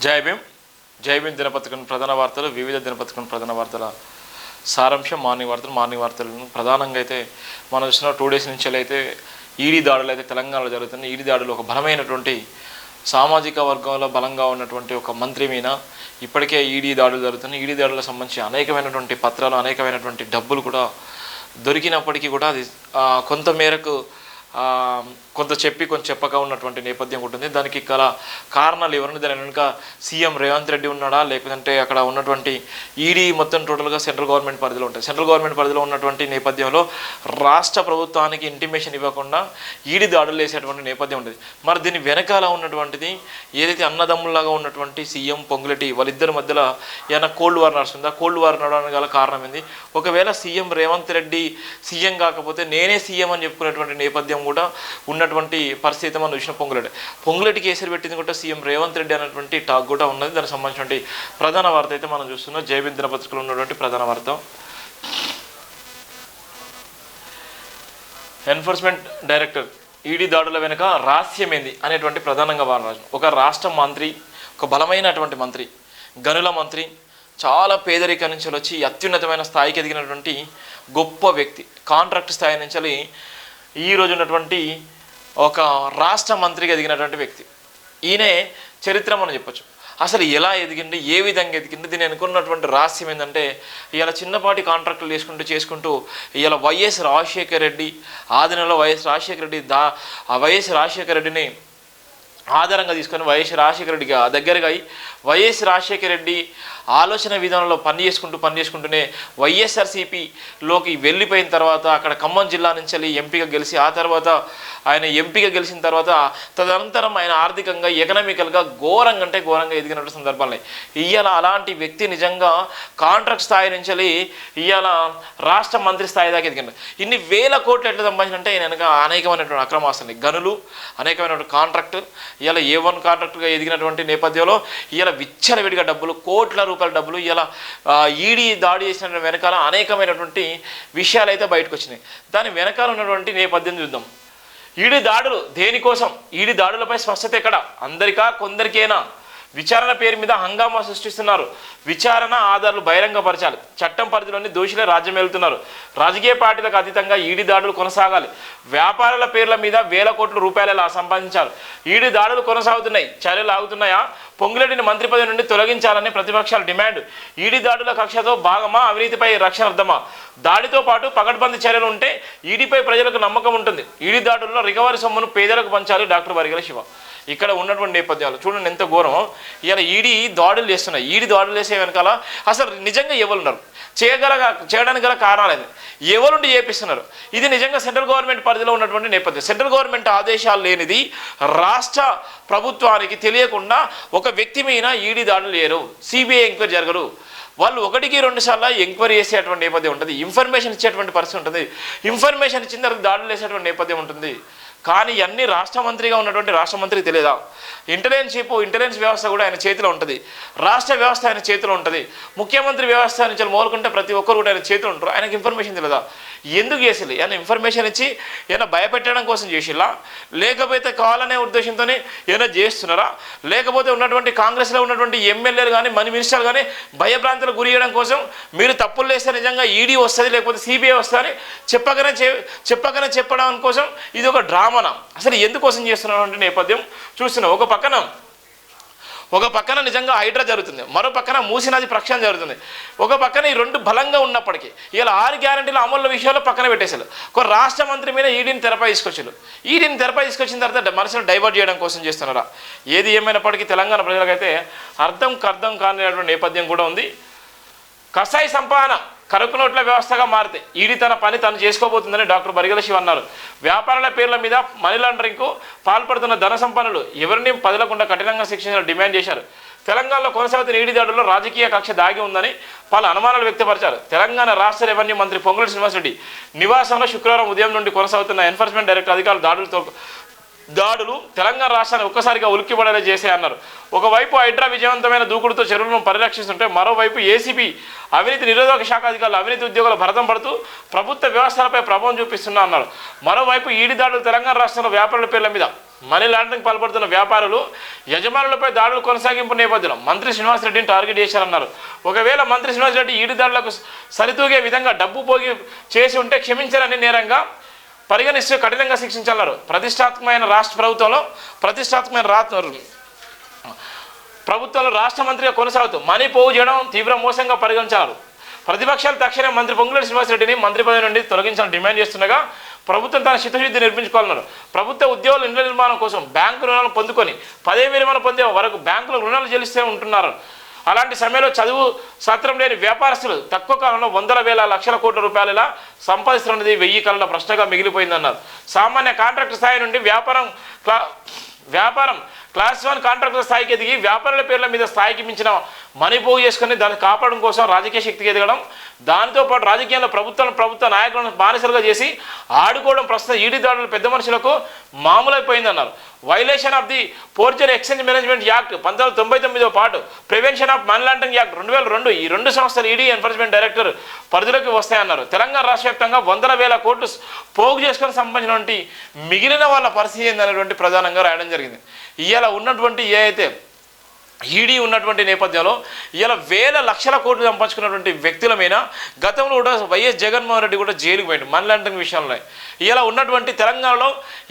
జై భీమ్ దినపత్రిక ప్రధాన వార్తలు, వివిధ దినపత్రిక ప్రధాన వార్తల సారాంశం. మార్నింగ్ వార్తలను ప్రధానంగా అయితే మనం చూసిన 2 days నుంచి అయితే ఈడీ దాడులు అయితే తెలంగాణలో జరుగుతున్నాయి. ఈడీ దాడులు ఒక బలమైనటువంటి సామాజిక వర్గంలో బలంగా ఉన్నటువంటి ఒక మంత్రి మీద ఇప్పటికే ఈడీ దాడులు జరుగుతున్నాయి. ఈడీ దాడులకు సంబంధించి అనేకమైనటువంటి పత్రాలు, అనేకమైనటువంటి డబ్బులు కూడా దొరికినప్పటికీ కూడా అది కొంత మేరకు కొంత చెప్పి కొంచెం చెప్పక ఉన్నటువంటి నేపథ్యం ఉంటుంది. దానికి గల కారణాలు ఎవరిని, దాని వెనుక సీఎం రేవంత్ రెడ్డి ఉన్నాడా, లేకపోతే అక్కడ ఉన్నటువంటి ఈడీ మొత్తం టోటల్గా సెంట్రల్ గవర్నమెంట్ పరిధిలో ఉంటాయి. సెంట్రల్ గవర్నమెంట్ పరిధిలో ఉన్నటువంటి నేపథ్యంలో రాష్ట్ర ప్రభుత్వానికి ఇంటిమేషన్ ఇవ్వకుండా ఈడీ దాడులు వేసేటువంటి నేపథ్యం ఉంటుంది. మరి దీని వెనకాల ఉన్నటువంటిది ఏదైతే అన్నదమ్ముల్లాగా ఉన్నటువంటి సీఎం పొంగులెట్టి వాళ్ళిద్దరి మధ్యలో ఏమైనా కోల్డ్ వార్ నడుస్తుందా? కోల్డ్ వార్ నడవడానికి గల కారణం ఏంది? ఒకవేళ సీఎం రేవంత్ రెడ్డి సీఎం కాకపోతే నేనే సీఎం అని చెప్పుకునేటువంటి నేపథ్యం కూడా ఉన్నటువంటి పరిస్థితి మనం చూసిన పొంగులెట్టి కేసులు పెట్టింది కూడా సీఎం రేవంత్ రెడ్డి అనేటువంటి టాక్ కూడా ఉన్నది. దానికి సంబంధించినటువంటి ప్రధాన వార్త అయితే మనం చూస్తున్నాం. జై భీమ్ దినపత్రికలో ఉన్నటువంటి ప్రధాన వార్త. ఎన్ఫోర్స్మెంట్ డైరెక్టర్ ఈడీ దాడుల వెనుక రహస్యమేంది అనేటువంటి ప్రధానంగా వారు ఒక రాష్ట్ర మంత్రి, ఒక బలమైనటువంటి మంత్రి, గనుల మంత్రి, చాలా పేదరిక నుంచి వచ్చి అత్యున్నతమైన స్థాయికి ఎదిగినటువంటి గొప్ప వ్యక్తి, కాంట్రాక్ట్ స్థాయి నుంచి ఈ రోజు ఉన్నటువంటి ఒక రాష్ట్ర మంత్రిగా ఎదిగినటువంటి వ్యక్తి. ఈయనే చరిత్ర మనం చెప్పచ్చు. అసలు ఎలా ఎదిగింది, ఏ విధంగా ఎదిగింది, దీన్ని అనుకున్నటువంటి రహస్యం ఏంటంటే ఇలా చిన్నపాటి కాంట్రాక్టులు చేసుకుంటూ ఇలా వైఎస్ రాజశేఖర రెడ్డి ఆధీనంలో వైఎస్ రాజశేఖర రెడ్డిని ఆధారంగా తీసుకొని వైఎస్ రాజశేఖర రెడ్డిగా దగ్గరగా అయి వైఎస్ రాజశేఖర రెడ్డి ఆలోచన విధానంలో పనిచేసుకుంటూనే వైఎస్ఆర్సీపీలోకి వెళ్ళిపోయిన తర్వాత అక్కడ ఖమ్మం జిల్లా నుంచి ఎంపీగా గెలిచి ఆ తర్వాత ఆయన ఎంపీగా గెలిచిన తర్వాత తదనంతరం ఆయన ఆర్థికంగా ఎకనామికల్గా ఘోరంగా ఎదిగినటువంటి సందర్భాలు ఇవాళ అలాంటి వ్యక్తి నిజంగా కాంట్రాక్ట్ స్థాయి నుంచి ఇవాళ రాష్ట్ర మంత్రి స్థాయి దాకా ఎదిగినారు. ఇన్ని వేల కోట్లు ఎట్లా సంపాదించినంటే ఆయన వెనక అనేకమైనటువంటి అక్రమాస్తులు, గనులు, అనేకమైనటువంటి కాంట్రాక్ట్, ఇలా A1 కాంట్రాక్టుగా ఎదిగినటువంటి నేపథ్యంలో ఇలా విచ్చలవిడిగా డబ్బులు, కోట్ల రూపాయల డబ్బులు ఇలా ఈడీ దాడి చేసిన వెనకాల అనేకమైనటువంటి విషయాలు అయితే బయటకు వచ్చినాయి. దాని వెనకాల ఉన్నటువంటి నేపథ్యం చూద్దాం. ఈడీ దాడులు దేనికోసం? ఈడీ దాడులపై స్పష్టత ఎక్కడ? అందరికా కొందరికేనా? విచారణ పేరు మీద హంగామా సృష్టిస్తున్నారు. విచారణ ఆధారాలు బహిరంగపరచాలి. చట్టం పరిధిలోని దోషులే రాజ్యం వెళ్తున్నారు. రాజకీయ పార్టీలకు అతీతంగా ఈడీ దాడులు కొనసాగాలి. వ్యాపారాల పేర్ల మీద వేల కోట్ల రూపాయలు సంపాదించారు. ఈడీ దాడులు కొనసాగుతున్నాయి. చర్యలు ఆగుతున్నాయా? పొంగులెట్టిని మంత్రి పదవి నుండి తొలగించాలని ప్రతిపక్షాల డిమాండ్. ఈడీ దాడుల కక్షతో భాగమా? అవినీతిపై రక్షణ అర్థమా? దాడితో పాటు పకడ్బందీ చర్యలు ఉంటే ఈడీపై ప్రజలకు నమ్మకం ఉంటుంది. ఈడీ దాడుల్లో రికవరీ సొమ్మును పేదలకు పంచాలి. డాక్టర్ వరిగల శివ. ఇక్కడ ఉన్నటువంటి నేపథ్యాలు చూడండి ఎంత ఘోరం. ఇలా ఈడీ దాడులు చేస్తున్నాయి. ఈడీ దాడులు చేసే వెనకాల అసలు నిజంగా ఎవరున్నారు, చేయడానికి గల కారణాలు ఎవరుండి చేపిస్తున్నారు? ఇది నిజంగా సెంట్రల్ గవర్నమెంట్ పరిధిలో ఉన్నటువంటి నేపథ్యం. సెంట్రల్ గవర్నమెంట్ ఆదేశాలు లేనిది రాష్ట్ర ప్రభుత్వానికి తెలియకుండా ఒక వ్యక్తి మీద ఈడీ దాడులు చేయరు, సిబిఐ ఎంక్వైరీ జరగరు. వాళ్ళు 1-2 సార్లు ఎంక్వైరీ చేసేటువంటి నేపథ్యం ఉంటుంది. ఇన్ఫర్మేషన్ ఇచ్చేటువంటి పరిస్థితి ఉంటుంది. ఇన్ఫర్మేషన్ ఇచ్చిన తర్వాత దాడులు చేసేటువంటి నేపథ్యం ఉంటుంది. కానీ అన్ని రాష్ట్ర మంత్రిగా ఉన్నటువంటి రాష్ట్ర మంత్రికి తెలియదా? ఇంటెలిజెన్స్ వ్యవస్థ కూడా ఆయన చేతిలో ఉంటుంది. రాష్ట్ర వ్యవస్థ ఆయన చేతిలో ఉంటుంది. ముఖ్యమంత్రి వ్యవస్థ నుంచి మోలుకుంటే ప్రతి ఒక్కరు కూడా ఆయన చేతిలో ఉంటారు. ఆయనకు ఇన్ఫర్మేషన్ తెలియదా? ఎందుకు చేసిల్లు? ఏమైనా ఇన్ఫర్మేషన్ ఇచ్చి ఏమైనా భయపెట్టడం కోసం చేసిల్లా? లేకపోతే కావాలనే ఉద్దేశంతోనే ఏమైనా చేస్తున్నారా? లేకపోతే ఉన్నటువంటి కాంగ్రెస్లో ఉన్నటువంటి ఎమ్మెల్యేలు కానీ మనీ మినిస్టర్లు కానీ భయభ్రాంతులకు గురి చేయడం కోసం మీరు తప్పులు చేస్తే నిజంగా ఈడీ వస్తుంది, లేకపోతే సిబిఐ వస్తుంది చెప్పకనే చెప్పడం కోసం ఇది ఒక డ్రామా. అసలు ఎందుకోసం చేస్తున్నటువంటి నేపథ్యం చూస్తున్నాం. ఒక పక్కన నిజంగా హైడ్రా జరుగుతుంది, మరో పక్కన మూసీ నది ప్రక్షాళన జరుగుతుంది. ఒక పక్కన ఈ రెండు బలంగా ఉన్నప్పటికీ ఇలా 6 గ్యారెంటీల అమలు విషయంలో పక్కన పెట్టేశారు. ఒక రాష్ట్ర మంత్రి మీద ఈడీని తెరపై తీసుకొచ్చారు. ఈడీని తెరపై తీసుకొచ్చిన తర్వాత మనసును డైవర్ట్ చేయడం కోసం చేస్తున్నారా? ఏది ఏమైనప్పటికీ తెలంగాణ ప్రజలకైతే అర్థం కానిటువంటి నేపథ్యం కూడా ఉంది. కసాయి సంపాదన కరుకు నోట్ల వ్యవస్థగా మారితే ఈడీ తన పని తను చేసుకోబోతుందని డాక్టర్ వరిగల శివ అన్నారు. వ్యాపారాల పేర్ల మీద మనీ లాండరింగ్కు పాల్పడుతున్న ధన సంపన్నులు ఎవరిని వదలకుండా కఠినంగా శిక్షించాలని డిమాండ్ చేశారు. తెలంగాణలో కొనసాగుతున్న ఈడీ దాడుల్లో రాజకీయ కక్ష దాగి ఉందని పలు అనుమానాలు వ్యక్తపరిచారు. తెలంగాణ రాష్ట్ర రెవెన్యూ మంత్రి పొంగులేటి శ్రీనివాసరెడ్డి నివాసంలో శుక్రవారం ఉదయం నుండి కొనసాగుతున్న ఎన్ఫోర్స్మెంట్ డైరెక్టర్ అధికారులు దాడులు తెలంగాణ రాష్ట్రాన్ని ఒక్కసారిగా ఉలిక్కిపడేలా చేశాయన్నారు. ఒకవైపు హైడ్రా విజయవంతమైన దూకుడుతో చెరువులను పరిరక్షిస్తుంటే మరోవైపు ఏసీబీ అవినీతి నిరోధక శాఖ అధికారులు అవినీతి ఉద్యోగుల భరతం పడుతూ ప్రభుత్వ వ్యవస్థలపై ప్రభావం చూపిస్తున్నా అన్నారు. మరోవైపు ఈడీ దాడులు తెలంగాణ రాష్ట్రంలో వ్యాపారుల పేర్ల మీద మనీ లాండరింగ్ పాల్పడుతున్న వ్యాపారులు యజమానులపై దాడులు కొనసాగింపు నేపథ్యంలో మంత్రి శ్రీనివాసరెడ్డిని టార్గెట్ చేశారన్నారు. ఒకవేళ మంత్రి శ్రీనివాసరెడ్డి ఈడీ దాడులకు సరితూగే విధంగా డబ్బు పోగి చేసి ఉంటే క్షమించారని నేరంగా పరిగణిస్తూ కఠినంగా శిక్షించాలన్నారు. ప్రతిష్టాత్మకమైన ప్రభుత్వంలో రాష్ట్ర మంత్రిగా కొనసాగుతూ మనీ పోగు చేయడం తీవ్ర మోసంగా పరిగణించారు. ప్రతిపక్షాలు తక్షణమే మంత్రి పొంగులేటి శ్రీనివాసరెడ్డిని మంత్రి పదవి నుండి తొలగించాలని డిమాండ్ చేస్తుండగా ప్రభుత్వం తన చిత్తశుద్ధి నిర్మించుకోవాలన్నారు. ప్రభుత్వ ఉద్యోగులు ఇళ్ల నిర్మాణం కోసం బ్యాంకు రుణాలు పొందుకొని 10,000 విలువను పొందే వరకు బ్యాంకులు రుణాలు చెల్లిస్తూ ఉంటున్నారు. అలాంటి సమయంలో చదువు సత్రం లేని వ్యాపారస్తులు తక్కువ కాలంలో వందల వేల లక్షల కోట్ల రూపాయలు ఇలా సంపాదిస్తున్నది 1000 కళల ప్రశ్నగా మిగిలిపోయిందన్నారు. సామాన్య కాంట్రాక్టర్ స్థాయి నుండి వ్యాపారం క్లాస్ 1 కాంట్రాక్టర్ స్థాయికి ఎదిగి వ్యాపారుల పేర్ల మీద స్థాయికి మించిన మనీ పోగు చేసుకుని దాన్ని కాపాడడం కోసం రాజకీయ శక్తికి ఎదగడం, దానితో పాటు రాజకీయంలో ప్రభుత్వ నాయకులను బానిసలుగా చేసి ఆడుకోవడం ప్రస్తుతం ఈడీ దాడులు పెద్ద మనుషులకు మామూలైపోయిందన్నారు. Violation of the foreign exchange management act 1999తో పాటు prevention of money laundering act 2002 ఈ 2 సంస్థలు ఈడీ ఎన్ఫోర్స్మెంట్ డైరెక్టర్ పరిధిలోకి వస్తాయన్నారు. తెలంగాణ రాష్ట్ర వ్యాప్తంగా వందల వేల కోట్లు పోగు చేసుకొని సంబంధించినటువంటి మిగిలిన వాళ్ళ పరిస్థితి ఏందనేటువంటి ప్రధానంగా రాయడం జరిగింది. ఇవాళ ఉన్నటువంటి ఏదైతే ఈడీ ఉన్నటువంటి నేపథ్యంలో ఇలా వేల లక్షల కోట్లు సంపాదించుకున్నటువంటి వ్యక్తుల మీద గతంలో కూడా వైఎస్ జగన్మోహన్ రెడ్డి కూడా జైలుకు పోయింది మనీ లాండరింగ్ విషయంలో. ఇలా ఉన్నటువంటి తెలంగాణలో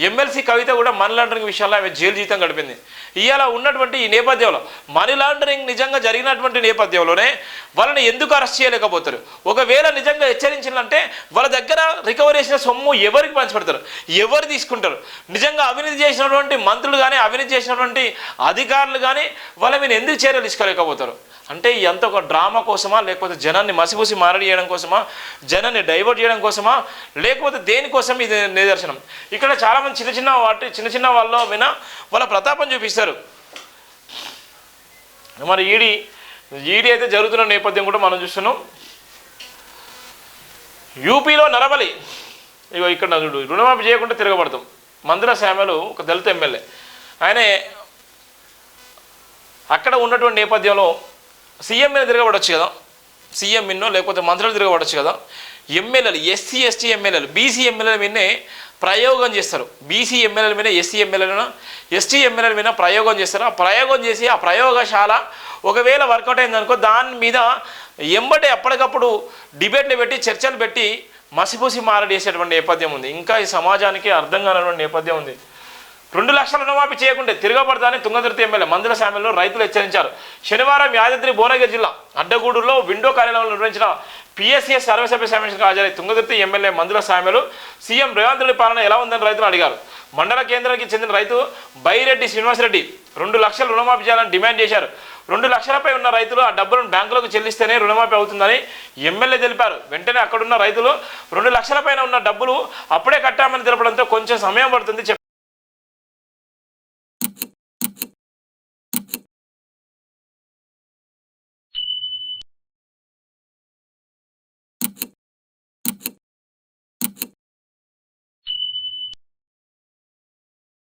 ఎమ్మెల్సీ కవిత కూడా మనీ లాండరింగ్ విషయంలో ఆమె జైలు జీవితం గడిపింది. ఇలా ఉన్నటువంటి ఈ నేపథ్యంలో మనీ లాండరింగ్ నిజంగా జరిగినటువంటి నేపథ్యంలోనే వాళ్ళని ఎందుకు అరెస్ట్ చేయలేకపోతారు? ఒకవేళ నిజంగా హెచ్చరించిందంటే వాళ్ళ దగ్గర రికవరీ చేసిన సొమ్ము ఎవరికి పంచిపెడతారు, ఎవరు తీసుకుంటారు? నిజంగా అవినీతి చేసినటువంటి మంత్రులు కానీ అవినీతి చేసినటువంటి అధికారులు కానీ వాళ్ళ మీద ఎందుకు చర్యలు తీసుకోలేకపోతారు? అంటే ఎంత ఒక డ్రామా కోసమా, లేకపోతే జనాన్ని మసిపూసి మారడి చేయడం కోసమా, జనాన్ని డైవర్ట్ చేయడం కోసమా, లేకపోతే దేనికోసం ఇది నిదర్శనం? ఇక్కడ చాలామంది చిన్న చిన్న వాళ్ళు వినా వాళ్ళ ప్రతాపం చూపిస్తారు. మరి ఈడీ అయితే జరుగుతున్న నేపథ్యం కూడా మనం చూస్తున్నాం. యూపీలో నరబలి, ఇగో ఇక్కడ చూడు, రుణమాఫీ చేయకుండా తిరగబడతాం. మందుల శామ్యులు ఒక దళిత ఎమ్మెల్యే, ఆయన అక్కడ ఉన్నటువంటి నేపథ్యంలో సీఎం మీద తిరగబడవచ్చు కదా, సీఎం మిన్నో లేకపోతే మంత్రులు తిరగబడవచ్చు కదా. ఎమ్మెల్యేలు ఎస్సీ ఎస్టీ ఎమ్మెల్యేలు బీసీ ఎమ్మెల్యేల మీదనే ప్రయోగం చేస్తారు. బీసీ ఎమ్మెల్యేల మీద ఎస్సీ ఎమ్మెల్యేలను ఎస్టీ ఎమ్మెల్యేల మీద ప్రయోగం చేస్తారు. ఆ ప్రయోగం చేసి ఆ ప్రయోగశాల ఒకవేళ వర్కౌట్ అయిందనుకో దాని మీద ఎంబటే అప్పటికప్పుడు డిబేట్లు పెట్టి చర్చలు పెట్టి మసిపూసి మారడి చేసేటువంటి నేపథ్యం ఉంది. ఇంకా ఈ సమాజానికి అర్థం కానటువంటి నేపథ్యం ఉంది. 2 లక్షల రుణమాఫీ చేయకుంటే తిరగబడతానని తుంగతుర్తి ఎమ్మెల్యే మందుల శామ్యుల్లో రైతులు హెచ్చరించారు. శనివారం యాదాద్రి భువనగిరి జిల్లా అడ్డగూడూరులో విండో కార్యాలయంలో నిర్వహించిన పిఎస్సిఎస్ సర్వసభ్య సమావేశానికి హాజరై తుంగతుర్తి ఎమ్మెల్యే మందుల శామ్యులు సీఎం రేవంత్ రెడ్డి పాలన ఎలా ఉందని రైతులు అడిగారు. మండల కేంద్రానికి చెందిన రైతు బైరెడ్డి శ్రీనివాసరెడ్డి 2 లక్షల రుణమాఫీ చేయాలని డిమాండ్ చేశారు. 2 లక్షలపై ఉన్న రైతులు ఆ డబ్బులను బ్యాంకులకు చెల్లిస్తేనే రుణమాఫీ అవుతుందని ఎమ్మెల్యే తెలిపారు. వెంటనే అక్కడున్న రైతులు 2 లక్షల పైన ఉన్న డబ్బులు అప్పుడే కట్టామని తెలపడంతో కొంచెం సమయం పడుతుంది